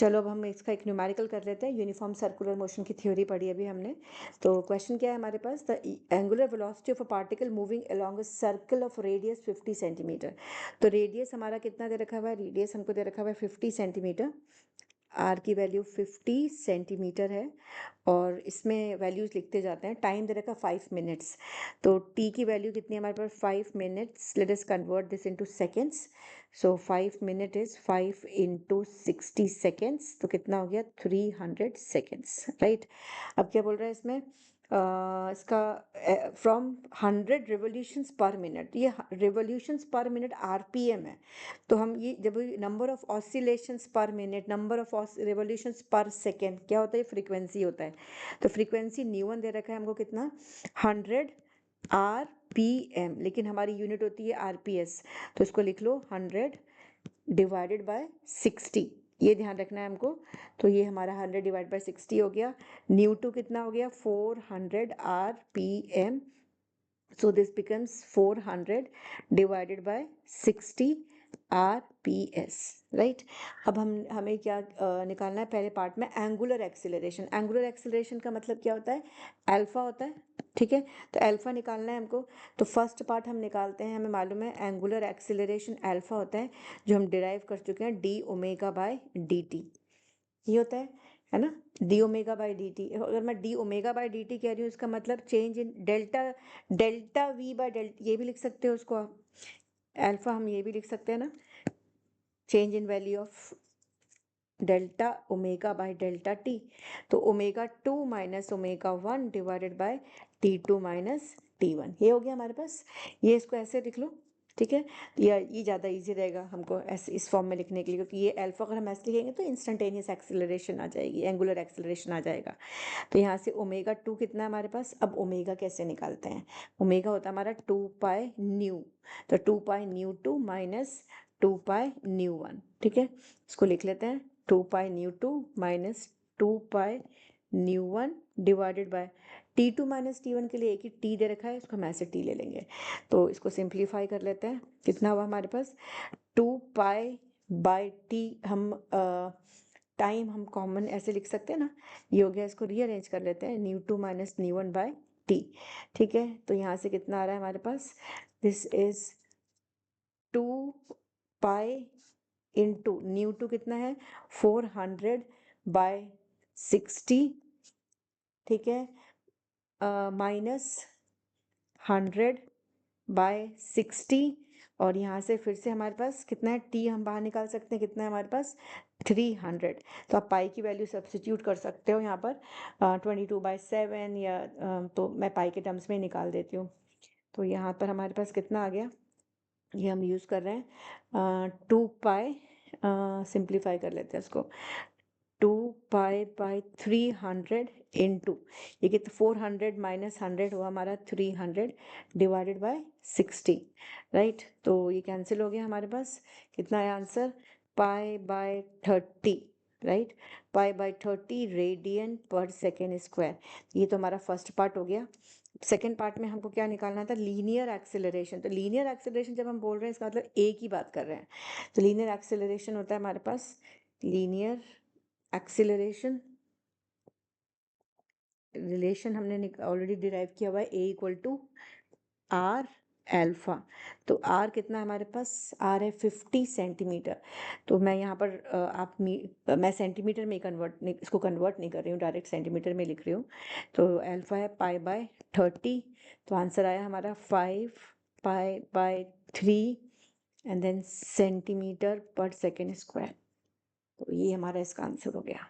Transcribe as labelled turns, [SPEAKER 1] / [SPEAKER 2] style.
[SPEAKER 1] चलो अब हम इसका एक न्यूमेरिकल कर लेते हैं। यूनिफॉर्म सर्कुलर मोशन की थ्योरी पढ़ी अभी हमने। तो क्वेश्चन क्या है हमारे पास, the angular velocity of a particle moving along a circle of radius 50 centimetre. तो रेडियस हमारा कितना दे रखा हुआ है, रेडियस हमको दे रखा हुआ है 50 सेंटीमीटर, आर की वैल्यू 50 सेंटीमीटर है, और इसमें वैल्यूज लिखते जाते हैं। टाइम दे रखा 5 मिनट्स, तो टी की वैल्यू कितनी है हमारे पास 5 minutes. Let us convert this into seconds. So 5 minute is 5 into 60 seconds, तो कितना हो गया 300 सेकेंड्स, राइट। अब क्या बोल रहा है इसमें, इसका फ्रॉम 100 रिवोल्यूशंस पर मिनट, ये रिवोल्यूशंस पर मिनट आरपीएम है। तो हम ये जब नंबर ऑफ ऑसिलेशंस पर मिनट, नंबर ऑफ रिवोल्यूशंस पर सेकेंड क्या होता है, फ्रीक्वेंसी होता है। तो फ्रीक्वेंसी न्यू1 दे रखा है हमको कितना 100 आरपीएम, लेकिन हमारी यूनिट होती है आरपीएस। तो इसको लिख लो 100 डिवाइडेड बाय 60, ये ध्यान रखना है हमको। तो ये हमारा 100 डिवाइड बाय 60 हो गया। न्यू2 कितना हो गया 400 RPM. So this becomes 400 divided by 60 RPS, right. अब हमें क्या निकालना है, पहले पार्ट में एंगुलर एक्सिलरेशन। एंगुलर एक्सिलरेशन का मतलब क्या होता है, अल्फा होता है, ठीक है। तो अल्फा निकालना है हमको। तो फर्स्ट पार्ट हम निकालते हैं, हमें मालूम है एंगुलर एक्सिलरेशन अल्फा होता है, जो हम डिराइव कर चुके हैं D omega by D T, ये होता है ना, D omega by D T. अगर मैं D omega by D T कह रही हूँ, इसका मतलब change in delta, delta we by delta, ये भी लिख सकते हो उसको आप, अल्फा हम ये भी लिख सकते हैं ना, change in value of delta omega by delta T. तो omega 2 minus omega 1 divided by T2 minus T1, ये हो गया हमारे पास। ये इसको ऐसे लिख लो, ठीक है। ये ज़्यादा इजी रहेगा हमको ऐसे इस फॉर्म में लिखने के लिए, क्योंकि ये अल्फा अगर हम ऐसे लिखेंगे तो इंस्टेंटेनियस एक्सिलरेशन आ जाएगी, एंगुलर एक्सिलरेशन आ जाएगा। तो यहाँ से ओमेगा 2 कितना है हमारे पास, अब ओमेगा कैसे निकालते हैं, ओमेगा होता है हमारा 2 पाई न्यू। तो 2 pi nu 2 minus 2 pi nu 1, ठीक है। इसको लिख लेते हैं 2 pi nu 2 minus 2 pi nu 1 divided by T2 minus T1 के लिए एक ही टी दे रखा है, इसको हम ऐसे टी ले लेंगे। तो इसको सिंप्लीफाई कर लेते हैं, कितना हुआ हमारे पास 2 पाई बाय टी, हम टाइम हम कॉमन ऐसे लिख सकते हैं ना, ये हो गया। इसको रीअरेंज कर लेते हैं, new 2 minus new 1 by T, ठीक है। तो यहाँ से कितना आ रहा है हमारे पास, this is 2 pi into nu 2 कितना है 400 बाय 60, ठीक है, माइनस 100 बाय 60, और यहाँ से फिर से हमारे पास कितना है, टी हम बाहर निकाल सकते हैं, कितना है हमारे पास 300। तो आप पाई की वैल्यू सब्स्टिट्यूट कर सकते हो यहाँ पर 22/7, या तो मैं पाई के टर्म्स में ही निकाल देती हूँ। तो यहाँ पर हमारे पास कितना आ गया, ये हम यूज़ कर रहे हैं 2 पाई, सिंप्लीफाई कर लेते हैं इसको, 2 पाई बाई 300 इंटू ये कितना 400 माइनस 100 हुआ हमारा 300 डिवाइडेड बाय 60, राइट। तो ये कैंसिल हो गया हमारे पास, कितना है answer pi by 30, right, pi by 30 radian पर सेकेंड स्क्वायर। ये तो हमारा फर्स्ट पार्ट हो गया। सेकेंड पार्ट में हमको क्या निकालना था, लीनियर एक्सेलरेशन। तो लीनियर एक्सेलरेशन जब हम बोल रहे हैं इसका मतलब ए की बात कर रहे हैं। तो लीनियर एक्सेलरेशन होता है हमारे पास, लीनियर एक्सिलरेशन रिलेशन हमने ऑलरेडी डिराइव किया हुआ है, ए इक्वल टू आर एल्फा। तो आर कितना है हमारे पास, आर है 50 सेंटीमीटर। तो मैं यहाँ पर मैं सेंटीमीटर में इसको कन्वर्ट नहीं कर रही हूँ, डायरेक्ट सेंटीमीटर में लिख रही हूँ। तो एल्फा है पाई बाय 30, तो आंसर आया हमारा 5 pi by 3 and then centimetre पर सेकेंड स्क्वायर। तो ये हमारा इसका आंसर हो गया।